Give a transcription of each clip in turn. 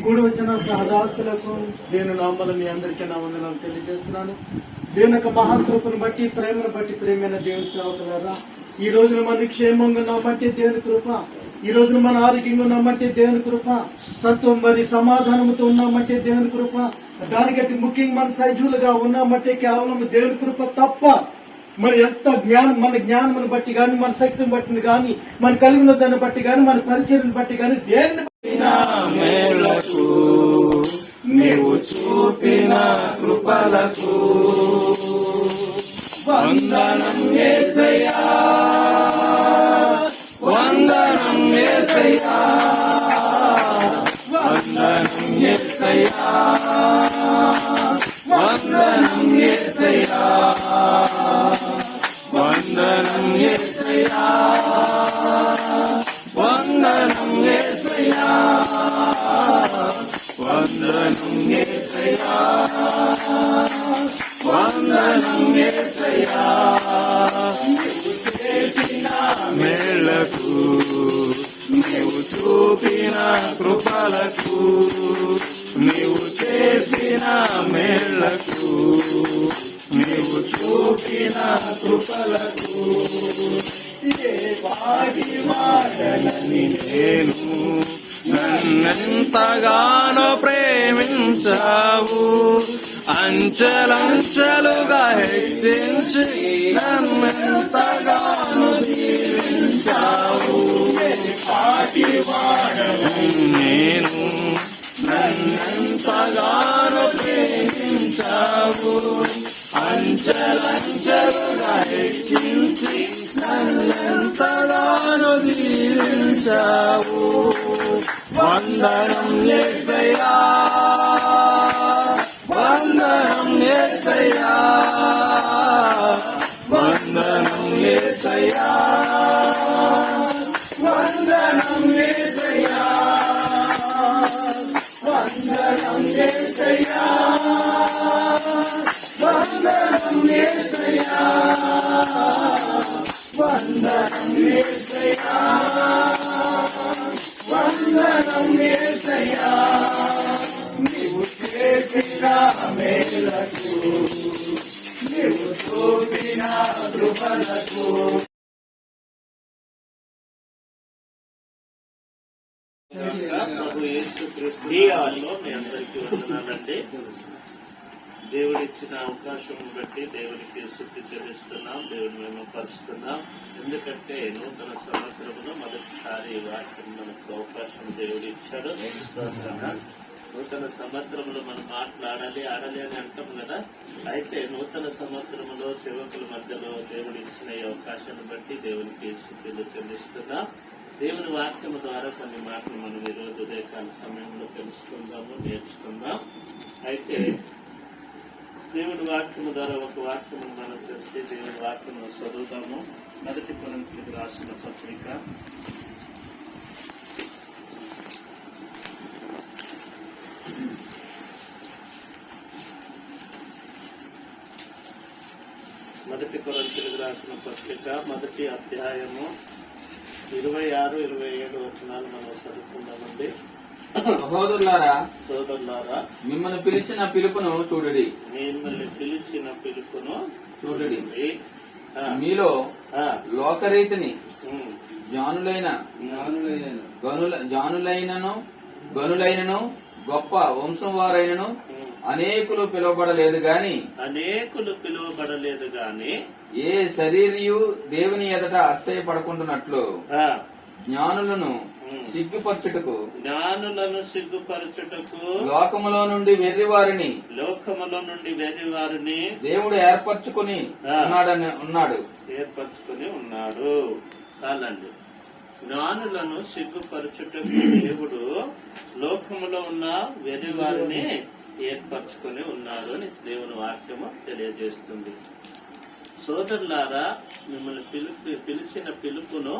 కూడి వచ్చిన సహదాస్తులకు నేను నామలు మీ అందరికీ నా వందనాలు తెలియజేస్తున్నాను. దేవుని యొక్క మహాకృపను బట్టి, ప్రేమను బట్టి, ప్రేమైన దేవుని సేవకులారా, ఈ రోజున మన క్షేమంగా ఉన్నామంటే దేవుని కృప, ఈ రోజున మన ఆరోగ్యంగా ఉన్నామంటే దేవుని కృప, సత్వం మరి సమాధానంతో ఉన్నామంటే దేవుని కృప, దానికంటే ముఖ్యంగా మన సజీవులుగా ఉన్నామంటే కేవలం దేవుని కృప తప్ప మరి ఎంత జ్ఞానం, మన జ్ఞానం బట్టి గాని, మన శక్తిని బట్టి గాని, మన కలిగిన దాన్ని బట్టి గాని, మన పరిచయం బట్టి గాని, దేన్ని మేలకు నీవు చూపిన కృపలకు వందనం యేసయ్యా, వందనం యేసయ్యా, వందనం యేసయ్యా, వందనం యేసయ్యా, వందనం యేసయ్యా, వందనం యేసయ్యా, వందనం యేసయ్యా, వందనం యేసయ్యా. నీవు చేసిన మేళ్లకు, నీవు చూపిన కృపలకు, నీవు చేసిన మేళ్లకు, నీవు చూపిన కృపలకు ఏ వాడి వాడనని నేను నన్నెంతగానో ప్రేమించావు, అంచెలంచెలుగా హెచ్చించి నన్నెంతగానో దీవించావు. పాటి వాడనని నేను నన్నెంతగానో ప్రేమించావు, అంచెలంచెలుగా హెచ్చించి నన్నెంతగానో దీవించావు. వందనం యేసయ్యా, వందనం యేసయ్యా, వందనం యేసయ్యా, వందనం యేసయ్యా, వందనం యేసయ్యా, వందనం యేసయ్యా, వందనం యేసయ్యా, వందనం యేసయ్యా. నీవు చేసిన మేలకు, నీవు చూపిన కృపలకు ప్రభు యేసుక్రీస్తు నామములో మీ అందరికీ వందనాలండి. దేవుడిచ్చిన అవకాశం బట్టి దేవునికి స్తుతి చెల్లిస్తున్నాం, దేవుని మేము పరుస్తున్నాం. ఎందుకంటే నూతన సంవత్సరంలో మొదటిసారి వాక్యం మనకు అవకాశం దేవుడు ఇచ్చాడు. నూతన సంవత్సరంలో మనం మాట్లాడాలి, ఆడాలి అని అంటాం కదా. అయితే నూతన సంవత్సరంలో సేవకుల మధ్యలో దేవుడు ఇచ్చిన ఈ అవకాశాన్ని బట్టి దేవునికి స్తుతులు చెల్లిస్తున్నాం. దేవుని వాక్యం ద్వారా కొన్ని మాటలు మనం ఈ రోజు ఉదయకాల సమయంలో తెలుసుకుందాము, నేర్చుకుందాం. అయితే దేవుని వాక్యం ద్వారా ఒక వాక్యం మనం తెలిసి దేవుని వాక్యం చదువుతాము. మొదటి కొరింథీయులకు రాసిన పత్రిక మొదటి అధ్యాయము 26, 27 వచనాలు మనం చదువుకుందామండి. సోదరులారా, మిమ్మల్ని పిలిచిన పిలుపును చూడుడి, మిమ్మల్ని పిలిచిన పిలుపును చూడుడి. మీలో లోకరీతిని గనులైనను గొప్ప వంశం వారైనను అనేకులు పిలువబడలేదు గాని ఏ శరీరియు దేవుని ఎదుట అతిశయపడకుంటున్నట్లు జ్ఞానులను సిగ్గుపరచుటకు లోకములో నుండి వెర్రివారిని దేవుడు ఏర్పరచుకుని ఉన్నాడు. చాలండి. జ్ఞానులను సిగ్గుపరచుటకు దేవుడు లోకములో ఉన్న వెర్రివారిని ఏర్పరచుకుని ఉన్నాడు అని దేవుని వాక్యము తెలియజేస్తుంది. సోదరులారా, మిమ్మల్ని పిలిచిన పిలుపును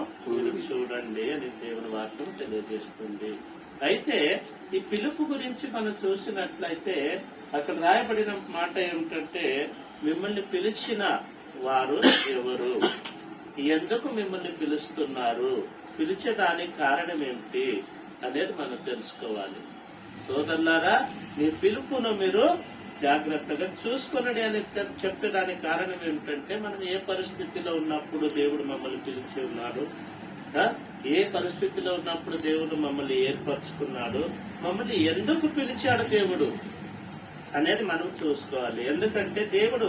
చూడండి అని దేవుని వాక్యం తెలియజేస్తుంది. అయితే ఈ పిలుపు గురించి మనం చూసినట్లయితే అక్కడ రాయబడిన మాట ఏమిటంటే, మిమ్మల్ని పిలిచిన వారు ఎవరు, ఎందుకు మిమ్మల్ని పిలుస్తున్నారు, పిలిచేదానికి కారణం ఏమిటి అనేది మనం తెలుసుకోవాలి. సోదరులారా, మీ పిలుపును మీరు జాగ్రత్తగా చూసుకొనడి అని చెప్పేదానికి కారణం ఏమిటంటే, మనం ఏ పరిస్థితిలో ఉన్నప్పుడు దేవుడు మమ్మల్ని పిలిచి ఉన్నాడు, ఏ పరిస్థితిలో ఉన్నప్పుడు దేవుడు మమ్మల్ని ఏర్పరచుకున్నాడు, మమ్మల్ని ఎందుకు పిలిచాడు దేవుడు అనేది మనం చూసుకోవాలి. ఎందుకంటే దేవుడు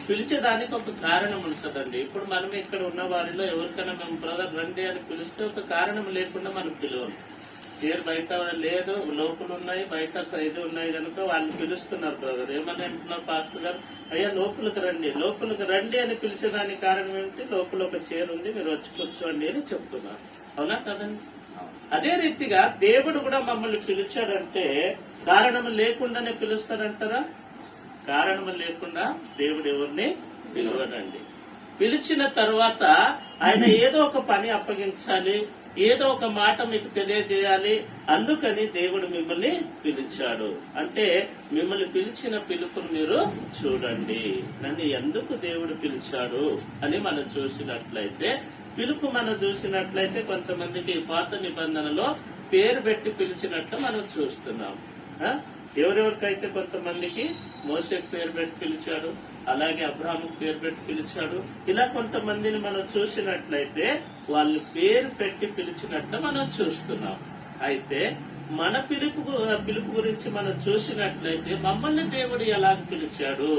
పిలిచేదానికి ఒక కారణం ఉంటుందండి. ఇప్పుడు మనం ఇక్కడ ఉన్న వారిలో ఎవరికైనా మేము బ్రదర్ రండి అని పిలిస్తే ఒక కారణం లేకుండా మనం పిలవము. చీర బయట లేదు, లోపల ఉన్నాయి, బయట ఇది ఉన్నాయి కనుక వాళ్ళు పిలుస్తున్నారు బ్రదర్. ఏమని అంటున్నారు పాస్టర్ గారు, అయ్యా లోపలికి రండి అని పిలిచేదానికి కారణం ఏమిటి? లోపల ఒక చీర ఉంది, మీరు వచ్చి కూర్చోండి అని చెప్తున్నారు. అవునా కదండి? అదే రీతిగా దేవుడు కూడా మమ్మల్ని పిలిచాడంటే కారణం లేకుండానే పిలుస్తాడంటారా? కారణం లేకుండా దేవుడు ఎవరిని పిలవడండి. పిలిచిన తర్వాత ఆయన ఏదో ఒక పని అప్పగించాలి, ఏదో ఒక మాట మీకు తెలియజేయాలి. అందుకని దేవుడు మిమ్మల్ని పిలిచాడు. అంటే మిమ్మల్ని పిలిచిన పిలుపును మీరు చూడండి. నన్ను ఎందుకు దేవుడు పిలిచాడు అని మనం చూసినట్లయితే, పిలుపు మనం చూసినట్లయితే కొంతమందికి పాత నిబంధనలో పేరు పెట్టి పిలిచినట్టు మనం చూస్తున్నాం. ఎవరెవరికైతే కొంతమందికి మోషేకు పేరు పెట్టి పిలిచాడు, అలాగే అబ్రహాముకు పేరు పెట్టి పిలిచాడు. ఇలా కొంతమందిని మనం చూసినట్లయితే వాళ్ళు పేరు పెట్టి పిలిచినట్టు మనం చూస్తున్నాం. అయితే మన పిలుపు గురించి మనం చూసినట్లయితే మమ్మల్ని దేవుడు ఎలా పిలిచాడు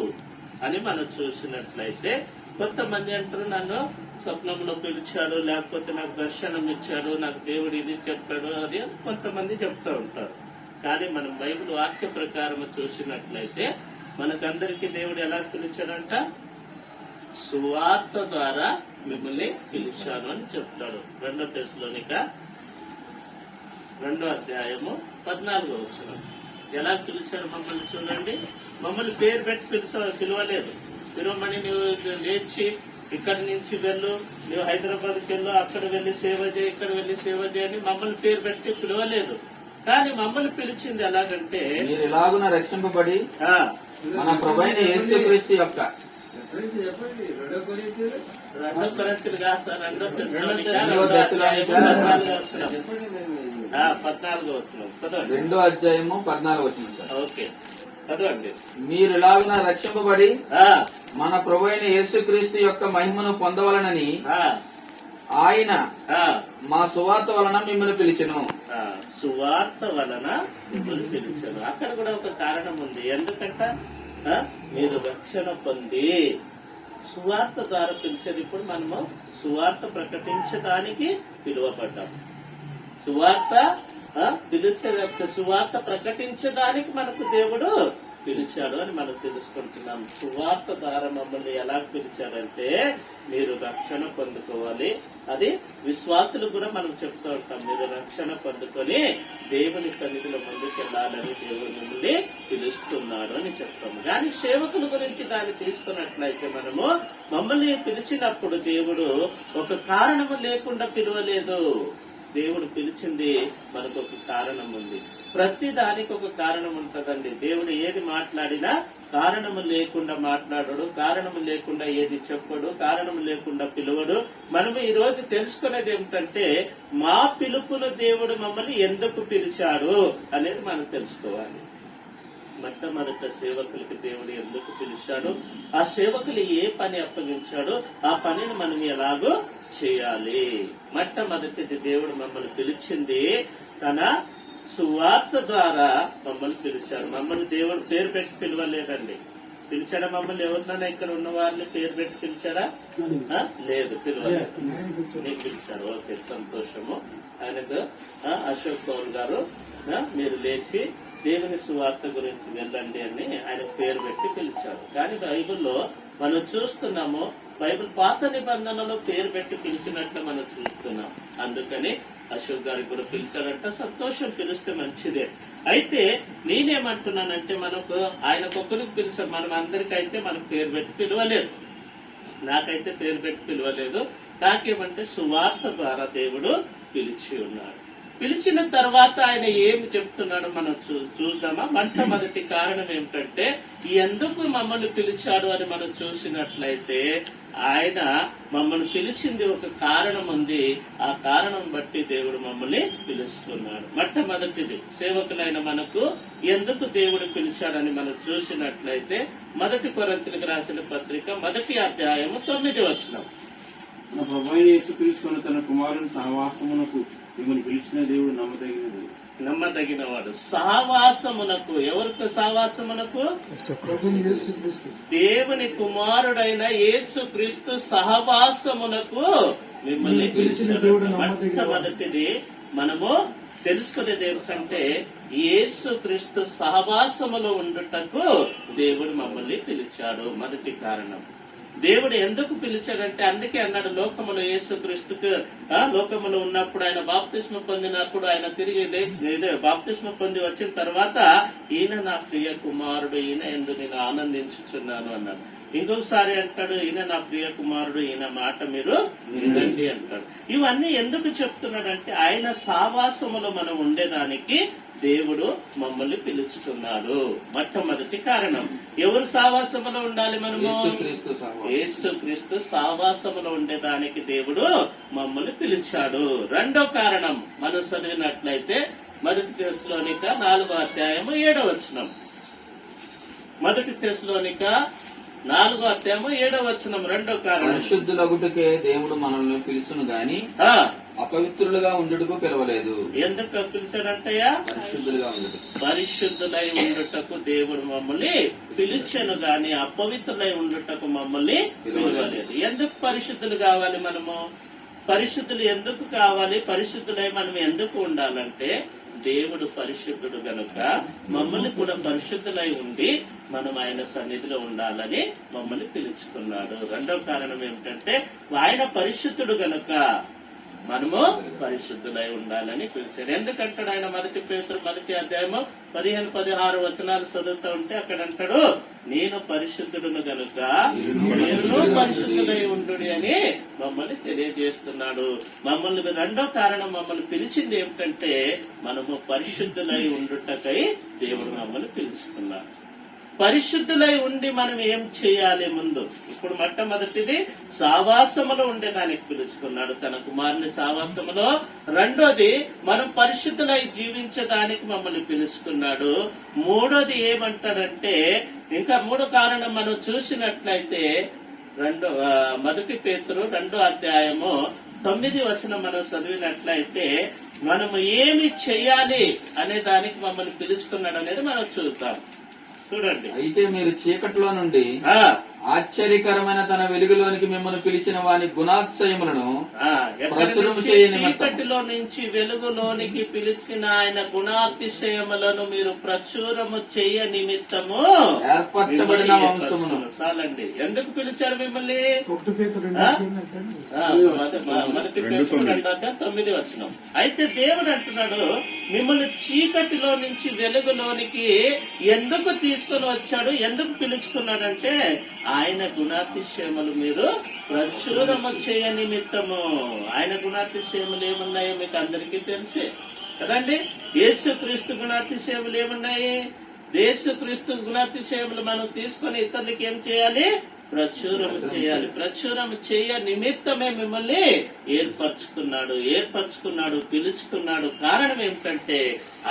అని మనం చూసినట్లయితే, కొంతమంది అంటారు నన్ను స్వప్నంలో పిలిచాడు, లేకపోతే నాకు దర్శనం ఇచ్చాడు, నాకు దేవుడు ఇది చెప్పాడు, అది కొంతమంది చెప్తూ ఉంటారు. కానీ మనం బైబిల్ వాక్య ప్రకారం చూసినట్లయితే మనకందరికీ దేవుడు ఎలా పిలిచాడంట? సువార్త ద్వారా మిమ్మల్ని పిలిచాను అని చెప్తాడు. 2 తెస్సలోనిక 2వ అధ్యాయము 14వ వచనం. ఎలా పిలిచారు మమ్మల్ని చూడండి. మమ్మల్ని పేరు పెట్టి పిలవలేదు. పిలవమని నువ్వు లేచి ఇక్కడి నుంచి వెళ్ళు, నువ్వు హైదరాబాద్కి వెళ్ళు, అక్కడ వెళ్లి సేవ చేయి, ఇక్కడ వెళ్లి సేవ చేయని మమ్మల్ని పేరు పెట్టి పిలవలేదు. కానీ మమ్మల్ని పిలిచింది ఎలాగంటే, మీరు ఎలాగున రక్షింపబడి మన ప్రభువైన యేసుక్రీస్తు యొక్క 2 కొరింథీయులు కాదు సార్, 2 తెస్సలోనిక 14వ వచనం చదవండి. 2వ అధ్యాయము 14వ వచనం సార్. ఓకే, చదవండి. మీరు ఎలాగున రక్షింపబడి మన ప్రభువైన యేసుక్రీస్తు యొక్క మహిమను పొందవలనని ఆయన మా సువార్త వలన మిమ్మల్ని పిలిచెను. సువార్త వలన మిమ్మల్ని పిలిచాను. అక్కడ కూడా ఒక కారణం ఉంది. ఎందుకంట మీరు రక్షణ పొంది సువార్త ద్వారా పిలిచేది. ఇప్పుడు మనము సువార్త ప్రకటించడానికి పిలువబడ్డాం. సువార్త ప్రకటించడానికి మనకు దేవుడు పిలిచాడు అని మనం తెలుసుకుంటున్నాం. సువార్త ద్వారా మమ్మల్ని ఎలా పిలిచాడంటే, మీరు రక్షణ పొందుకోవాలి. అది విశ్వాసులు కూడా మనం చెప్తూ ఉంటాం, మీరు రక్షణ పొందుకొని దేవుని సన్నిధిలో ముందుకెళ్లాలని దేవుడు మిమ్మల్ని పిలుస్తున్నాడు అని చెప్తాము. కానీ సేవకుల గురించి దాన్ని తీసుకున్నట్లయితే మనము మమ్మల్ని పిలిచినప్పుడు దేవుడు ఒక కారణము లేకుండా పిలవలేదు. దేవుడు పిలిచింది మనకు ఒక కారణం ఉంది. ప్రతి దానికి ఒక కారణం ఉంటదండి. దేవుడు ఏది మాట్లాడినా కారణము లేకుండా మాట్లాడడు, కారణము లేకుండా ఏది చెప్పడు, కారణము లేకుండా పిలువడు. మనము ఈ రోజు తెలుసుకునేది ఏమిటంటే, మా పిలుపును దేవుడు మమ్మల్ని ఎందుకు పిలిచాడు అనేది మనం తెలుసుకోవాలి. మొట్టమొదట సేవకులకి దేవుడు ఎందుకు పిలిచాడు, ఆ సేవకులు ఏ పని అప్పగించాడు, ఆ పనిని మనం ఎలాగో చేయాలి. మొట్టమొదటిది దేవుడు మమ్మల్ని పిలిచింది తన సువార్త ద్వారా మమ్మల్ని పిలిచాడు. మమ్మల్ని దేవుడు పేరు పెట్టి పిలవలేదండి. పిలిచాడా మమ్మల్ని? ఎవరినైనా ఇక్కడ ఉన్న వారిని పేరు పెట్టి పిలిచారా? లేదు, పిలవలేదు. నేను పిలిచారు. ఓకే, సంతోషము. ఆయనకు అశోక్ కౌల్ గారు మీరు లేచి దేవుని సువార్త గురించి వెళ్ళండి అని ఆయన పేరు పెట్టి పిలిచారు. కానీ బైబిల్లో మనం చూస్తున్నాము, బైబిల్ పాత నిబంధనలో పేరు పెట్టి పిలిచినట్లు మనం చూస్తున్నాం. అందుకని అశోక్ గారికి కూడా పిలిచాడంట. సంతోషం, పిలిస్తే మంచిదే. అయితే నేనేమంటున్నానంటే, మనకు ఆయనకొక్కరికి పిలిచారు, మనం అందరికైతే మనకు పేరు పెట్టి పిలవలేదు. నాకైతే పేరు పెట్టి పిలవలేదు. నాకేమంటే సువార్త ద్వారా దేవుడు పిలిచి ఉన్నాడు. పిలిచిన తర్వాత ఆయన ఏమి చెప్తున్నాడో మనం చూద్దామా? మొట్టమొదటి కారణం ఏమిటంటే, ఎందుకు మమ్మల్ని పిలిచాడు అని మనం చూసినట్లయితే, ఆయన మమ్మల్ని పిలిచింది ఒక కారణం ఉంది. ఆ కారణం బట్టి దేవుడు మమ్మల్ని పిలుస్తున్నాడు. మొట్టమొదటిది సేవకులైన మనకు ఎందుకు దేవుడు పిలిచాడని మనం చూసినట్లయితే 1 కొరింథీయులకు రాసిన పత్రిక 1వ అధ్యాయము 9వ వచనం. మన ప్రభువైన యేసుక్రీస్తు తన కుమారుని సహవాసమునకు మిమ్మల్ని పిలిచిన దేవుడు నమ్మదగినవాడు. సహవాసమునకు, ఎవరికి సహవాసమునకు? దేవుని కుమారుడైన యేసుక్రీస్తు సహవాసమునకు మిమ్మల్ని పిలిచినాడు. మొట్టమొదటిది మనము తెలుసుకునేది ఏమిటంటే యేసుక్రీస్తు సహవాసములో ఉండుటకు దేవుడు మమ్మల్ని పిలిచాడు. మొదటి కారణం. దేవుడు ఎందుకు పిలిచాడంటే అందుకే అన్నాడు, లోకములో యేసుక్రీస్తుకు లోకములో ఉన్నప్పుడు ఆయన బాప్తిస్మ పొందినప్పుడు ఆయన తిరిగి బాప్తిస్మ పొంది వచ్చిన తర్వాత ఈయన నా ప్రియ కుమారుడు, ఈయన ఎందుకు నేను ఆనందించుచున్నాను అన్నాడు. ఇంకొకసారి అంటాడు, ఈయన నా ప్రియ కుమారుడు, ఈయన మాట మీరు వినండి అంటాడు. ఇవన్నీ ఎందుకు చెప్తున్నాడంటే ఆయన సావాసములో మనం ఉండేదానికి దేవుడు మమ్మల్ని పిలుచుతున్నాడు. మొట్టమొదటి కారణం. ఎవరు సావాసములో ఉండాలి? మనము యేసుక్రీస్తు సావాసములో ఉండేదానికి దేవుడు మమ్మల్ని పిలిచాడు. రెండో కారణం మనం చదివినట్లయితే 1 తెస్సలోనిక 4వ అధ్యాయము 7వ వచనం. 1 తెస్సలోనిక 4వ అధ్యాయము 7వ వచనం. రెండో కారణం. పరిశుద్ధులగుటకే దేవుడు మనల్ని పిలుచును గాని అపవిత్రులుగా ఉండుటకు పిలవలేదు. ఎందుకు పిలిచాడంటయ్యా? పరిశుద్ధులుగా ఉండుటకు. పరిశుద్ధులై ఉండుటకు దేవుడు మమ్మల్ని పిలిచెను గాని అపవిత్రులై ఉండుటకు మమ్మల్ని పిలవలేదు. ఎందుకు పరిశుద్ధులు కావాలి? మనము పరిశుద్ధులు ఎందుకు కావాలి? పరిశుద్ధులై మనం ఎందుకు ఉండాలంటే దేవుడు పరిశుద్ధుడు గనుక మమ్మల్ని కూడా పరిశుద్ధులై ఉండి మనం ఆయన సన్నిధిలో ఉండాలని మమ్మల్ని పిలుచుకున్నాడు. రెండవ కారణం ఏమిటంటే ఆయన పరిశుద్ధుడు గనుక మనము పరిశుద్ధులై ఉండాలని పిలిచాడు. ఎందుకంటాడు ఆయన? 1 పేతురు 1వ అధ్యాయము 15-16 వచనాలు చదువుతూ ఉంటే అక్కడ అంటాడు, నేను పరిశుద్ధుడును గనుక నేను పరిశుద్ధులై ఉండు అని మమ్మల్ని తెలియజేస్తున్నాడు. మమ్మల్ని రెండో కారణం, మమ్మల్ని పిలిచింది ఏమిటంటే మనము పరిశుద్ధులై ఉండుటకై దేవుడు మమ్మల్ని పిలుచుకున్నాడు. పరిశుద్ధులై ఉండి మనం ఏం చేయాలి? ముందు ఇప్పుడు మొట్టమొదటిది సావాసములో ఉండేదానికి పిలుచుకున్నాడు తన కుమారుని సావాసములో. రెండోది మనం పరిశుద్ధులై జీవించడానికి మమ్మల్ని పిలుచుకున్నాడు. మూడోది ఏమంటాడంటే, ఇంకా 3 కారణం మనం చూసినట్లయితే 1 పేతురు 2వ అధ్యాయము 9వ వచనం మనం చదివినట్లయితే మనము ఏమి చేయాలి అనే దానికి మమ్మల్ని పిలుచుకున్నాడు అనేది మనం చూద్దాం. చూడండి. అయితే మీరు చీకట్లో నుండి ఆశ్చర్యకరమైన తన వెలుగులోనికి మిమ్మల్ని పిలిచిన వాని గుణాతిశయములను ప్రచురము చేయ నిమిత్తం, చీకటిలో నుంచి వెలుగులోనికి పిలిచిన ఆయన గుణాతిశయములను మీరు ప్రచురము చేయ నిమిత్తము ఏర్పరచబడిన వంశమును. చాలండి. ఎందుకు పిలిచాడు మిమ్మల్ని? 1 పేతురు 9వ వచనం. అయితే దేవుడు అంటున్నాడు, మిమ్మల్ని చీకటిలో నుంచి వెలుగులోనికి ఎందుకు తీసుకొని వచ్చాడు, ఎందుకు పిలుచుకున్నాడంటే ఆయన గుణాతిశయములు మీరు ప్రచురము చేయ నిమిత్తము. ఆయన గుణాతిశయములు ఏమున్నాయో మీకు అందరికీ తెలిసే కదండి. యేసుక్రీస్తు గుణాతిశయములు ఏమున్నాయి? యేసుక్రీస్తు గుణాతిశయములు మనం తీసుకొని ఇతరులకి ఏం చేయాలి? ప్రచురము చేయాలి. ప్రచురము చేయ నిమిత్తమే మిమ్మల్ని ఏర్పరచుకున్నాడు, పిలుచుకున్నాడు. కారణం ఏమిటంటే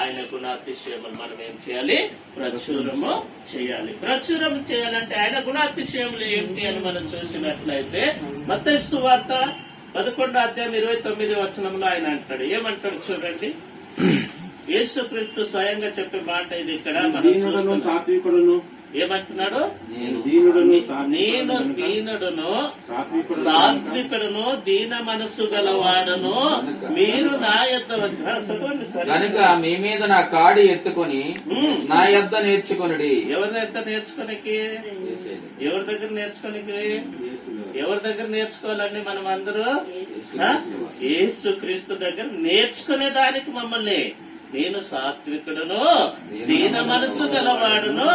ఆయన గుణాతిశయములు మనం ఏం చేయాలి? ప్రచురము చేయాలి. ప్రచురము చేయాలంటే ఆయన గుణాతిశయములు ఏమిటి అని మనం చూసినట్లయితే మత్తయి సువార్త 11వ అధ్యాయం 29వ వచనంలో ఆయన అంటాడు. ఏమంటాడు చూడండి. యేసుక్రీస్తు స్వయంగా చెప్పే మాట ఇది. ఇక్కడ మనం ఏమంటున్నాడు? నేను దీనుడును సాత్వికుడును దీన మనస్సు గలవాడును మీరు నా యొద్ద కనుక మీ మీద నా కాడి ఎత్తుకొని నా యొద్ద నేర్చుకొనుడి. ఎవరి దగ్గర నేర్చుకోనికి? ఎవరి దగ్గర నేర్చుకోనికి? ఎవరి దగ్గర నేర్చుకోవాలండి? మనం అందరూ యేసుక్రీస్తు దగ్గర నేర్చుకునే దానికి మమ్మల్ని, నేను సాత్వికుడును దీన మనస్సు గలవాడును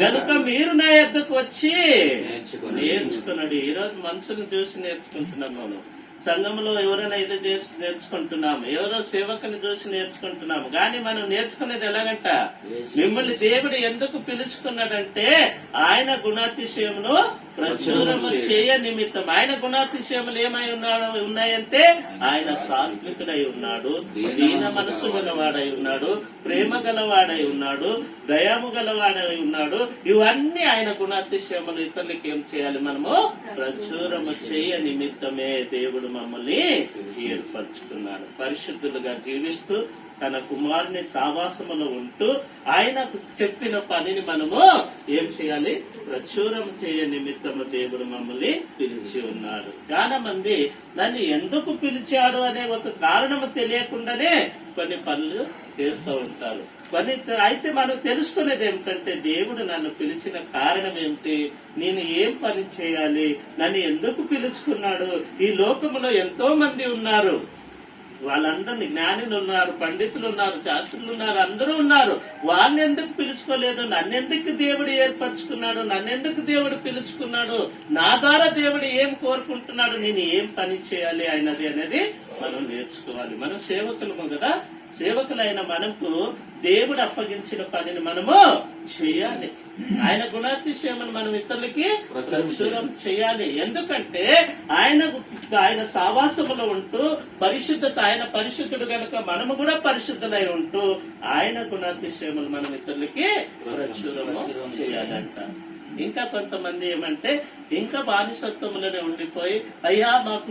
గనుక మీరు నా యొద్దకు వచ్చి నేర్చుకున్నాడు. ఈ రోజు మనుషులను చూసి నేర్చుకుంటున్నాం. మనం సంఘంలో ఎవరైనా ఇది చేసి నేర్చుకుంటున్నాము, ఎవరో సేవకుని చూసి నేర్చుకుంటున్నాము. కానీ మనం నేర్చుకునేది ఎలాగంట? మిమ్మల్ని దేవుడు ఎందుకు పిలుచుకున్నాడంటే ఆయన గుణాతిశయమును ప్రచురము చేయ నిమిత్తం. ఆయన గుణాతిశయములు ఏమై ఉన్నాయంటే ఆయన సాత్వికుడై ఉన్నాడు, దీన మనసు గలవాడై ఉన్నాడు, ప్రేమ గలవాడై ఉన్నాడు, దయాము గలవాడై ఉన్నాడు. ఇవన్నీ ఆయన గుణాతిశయములు. ఇతరులకి ఏం చేయాలి? మనము ప్రచురము చేయ నిమిత్తమే దేవుడు మమ్మల్ని ఏర్పరచుకున్నాడు. పరిశుద్ధులుగా జీవిస్తూ తన కుమారుని సావాసములో ఉంటూ ఆయనకు చెప్పిన పనిని మనము ఏం చేయాలి? ప్రచురం చేయ నిమిత్తము దేవుడు మమ్మల్ని పిలిచి ఉన్నాడు. చాలా మంది నన్ను ఎందుకు పిలిచాడు అనే ఒక కారణము తెలియకుండానే కొన్ని పనులు చేస్తూ ఉంటారు. అయితే మనం తెలుసుకునేది ఏమిటంటే దేవుడు నన్ను పిలిచిన కారణం ఏమిటి, నేను ఏం పని చేయాలి, నన్ను ఎందుకు పిలుచుకున్నాడు. ఈ లోకములో ఎంతో మంది ఉన్నారు, వాళ్ళందరినీ జ్ఞానులు ఉన్నారు, పండితులు ఉన్నారు, శాస్త్రులు ఉన్నారు, అందరూ ఉన్నారు. వాళ్ళని ఎందుకు పిలుచుకోలేదు? నన్నెందుకు దేవుడు ఏర్పరచుకున్నాడు, నన్నెందుకు దేవుడు పిలుచుకున్నాడు, నా ద్వారా దేవుడు ఏం కోరుకుంటున్నాడు, నేను ఏం పని చేయాలి అయినది అనేది మనం నేర్చుకోవాలి. మనం సేవకులము కదా, సేవకులైన మనకు దేవుడు అప్పగించిన పనిని మనము చేయాలి. ఆయన గుణాతిశయమును మనం ఇతరులకి ప్రచురం చేయాలి. ఎందుకంటే ఆయన సావాసములో ఉంటూ పరిశుద్ధత, ఆయన పరిశుద్ధుడు గనుక మనము కూడా పరిశుద్ధులై ఉంటూ ఆయన గుణాతిశయములు మనం ఇతరులకి ప్రచురము చేయాలంట. ఇంకా కొంతమంది ఏమంటే ఇంకా బానిసత్వములోనే ఉండిపోయి, అయ్యా మాకు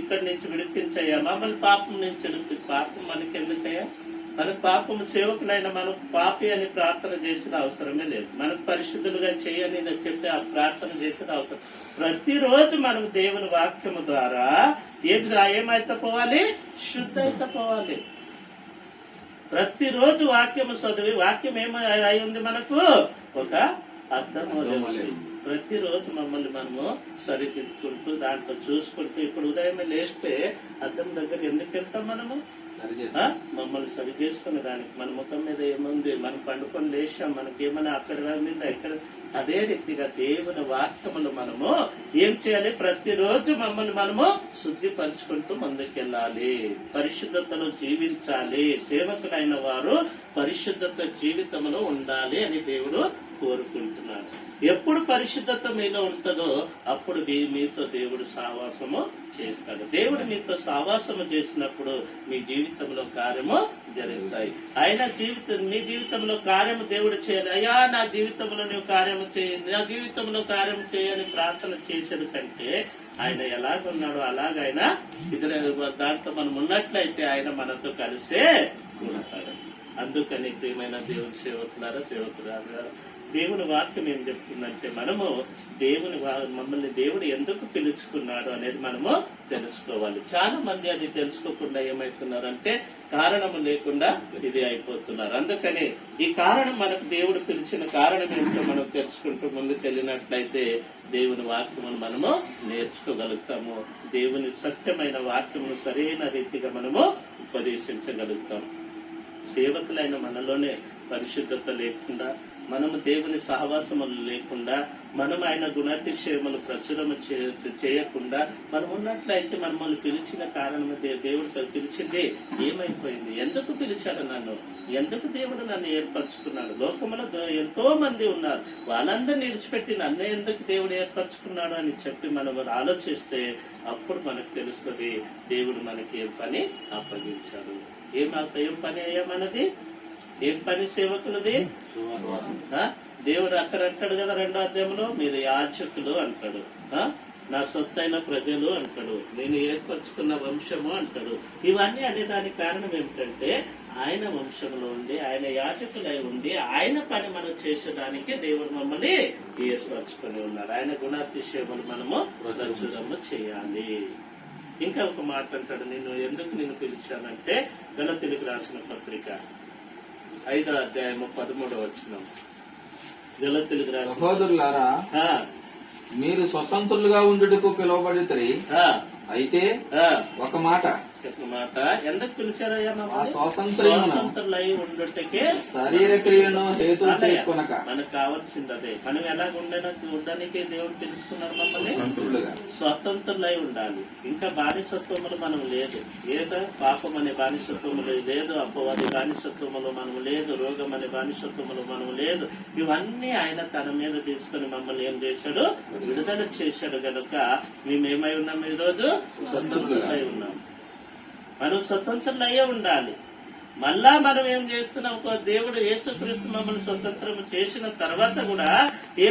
ఇక్కడి నుంచి విడిపించయ్యా, మమ్మల్ని పాపం నుంచి విడిపి. పాపం మనకెందుకయ్యా? మన పాపము సేవకులైన మనం పాపి అని ప్రార్థన చేసిన అవసరమే లేదు. మనకు పరిశుద్ధులుగా చేయని చెప్పి ఆ ప్రార్థన చేసిన అవసరం. ప్రతిరోజు మనం దేవుని వాక్యము ద్వారా ఏమైతే పోవాలి? శుద్ధ అయితే పోవాలి. ప్రతిరోజు వాక్యము చదివి, వాక్యం ఏమై అయి ఉంది మనకు ఒక అర్థము. ప్రతిరోజు మమ్మల్ని మనము సరిదిద్దుకుంటూ దాంట్లో చూసుకుంటూ, ఇప్పుడు ఉదయమే లేస్తే అద్దం దగ్గర ఎందుకు వెళ్తాం? మనము మమ్మల్ని సరి చేసుకునే దానికి. మన ముఖం మీద ఏముంది, మనం పండుకొని లేచాం, మనకేమైనా అక్కడ మీద ఇక్కడ. అదే రీతిగా దేవుని వాక్యములు మనము ఏం చేయాలి? ప్రతిరోజు మమ్మల్ని మనము శుద్ధిపరచుకుంటూ ముందుకెళ్ళాలి, పరిశుద్ధతలో జీవించాలి. సేవకులైన వారు పరిశుద్ధత జీవితంలో ఉండాలి అని దేవుడు కోరుకుంటున్నాడు. ఎప్పుడు పరిశుద్ధత మీలో ఉంటుందో అప్పుడు మీతో దేవుడు సావాసము చేస్తాడు. దేవుడు మీతో సావాసము చేసినప్పుడు మీ జీవితంలో కార్యము జరుగుతాయి. ఆయన మీ జీవితంలో కార్యము దేవుడు చేయాలి. అయ్యా నా జీవితంలో నువ్వు కార్యము చేయండి, నా జీవితంలో కార్యము చేయని ప్రార్థన చేసేది కంటే ఆయన ఎలాగున్నాడో అలాగైనా దాంట్లో మనం ఉన్నట్లయితే ఆయన మనతో కలిసే ఉంటాడు. అందుకని ప్రియమైన దేవుని సేవకులారా, దేవుని వాక్యం ఏం చెప్తుందంటే మనము మమ్మల్ని దేవుడు ఎందుకు పిలుచుకున్నాడు అనేది మనము తెలుసుకోవాలి. చాలా మంది అది తెలుసుకోకుండా ఏమైతున్నారంటే కారణము లేకుండా ఇది అయిపోతున్నారు. అందుకని ఈ కారణం, మనకు దేవుడు పిలిచిన కారణం ఏంటో మనం తెలుసుకుంటూ ముందుకు వెళ్ళినట్లయితే దేవుని వాక్యమును మనము నేర్చుకోగలుగుతాము. దేవుని సత్యమైన వాక్యమును సరైన రీతిగా మనము ఉపదేశించగలుగుతాం. సేవకులైన మనలోనే పరిశుద్ధత లేకుండా, మనము దేవుని సహవాసములు లేకుండా, మనం ఆయన గుణాతిశయములు ప్రచురము చేయకుండా మనం ఉన్నట్లయితే మనల్ని పిలిచిన కారణము దేవుడు పిలిచింది ఏమైపోయింది? ఎందుకు పిలిచాడు నన్ను? ఎందుకు దేవుడు నన్ను ఏర్పరచుకున్నాడు? లోకములో ఎంతో మంది ఉన్నారు, వాళ్ళందరినీ విడిచిపెట్టి నన్ను ఎందుకు దేవుడు ఏర్పరచుకున్నాడు అని చెప్పి మనం ఆలోచిస్తే అప్పుడు మనకు తెలుస్తుంది దేవుడు మనకి ఏం పని అప్పగించాడు. ఏం పని అయ్యా మనది? ఏం పని సేవకులది? దేవుడు అక్కడ అంటాడు కదా 2వ అధ్యాయంలో, మీరు యాజకులు అంటాడు, నా సొత్తైన ప్రజలు అంటాడు, నేను ఏర్పరచుకున్న వంశము అంటాడు. ఇవన్నీ అనేదానికి కారణం ఏమిటంటే ఆయన వంశంలో ఉండి, ఆయన యాజకులై ఉండి, ఆయన పని మనం చేసేదానికి దేవుడు మమ్మల్ని ఏర్పరచుకుని ఉన్నారు. ఆయన గుణాతిశయములు మనము ప్రదర్శనము చేయాలి. ఇంకా ఒక మాట అంటాడు, ఎందుకు పిలిచానంటే గలతీయులకు రాసిన పత్రిక 5వ అధ్యాయము 13వ వచనం. గలతీయులకు రాసిన, సహోదరులారా, మీరు స్వతంత్రులుగా ఉండుటకు పిలువబడితే అయితే ఒక మాట, చెప్పిన మాట ఎందుకు పిలిచారయ్యా ఆ మమ్మల్ని? స్వాతంత్ర్యమును స్వాతంత్రులై ఉండుటకే శరీర క్రియలను హేతు చేసుకొనక మనకు కావాల్సింది అదే. మనం ఎలాగ ఉండడానికి దేవుడు తెలుసుకున్నారు మమ్మల్ని. స్వతంత్రులుగా. స్వతంత్రులై ఉండాలి. ఇంకా బానిసత్వములు మనం లేదు. ఏదో పాపం అనే బానిసత్వములు లేదు, అపవాది బానిసత్వములు మనం లేదు, రోగం అనే బానిసత్వములు మనం లేదు. ఇవన్నీ ఆయన తన మీద తీసుకుని మమ్మల్ని ఏం చేశాడు? విడుదల చేశాడు. గనుక మేమేమై ఉన్నాం? ఈ రోజు స్వతంత్రులై ఉన్నాం. మనం స్వతంత్రులయ్యే ఉండాలి. మళ్ళా మనం ఏం చేస్తున్నాం? ఒక దేవుడు యేసుక్రీస్తు మమ్మల్ని స్వతంత్రం చేసిన తర్వాత కూడా ఏం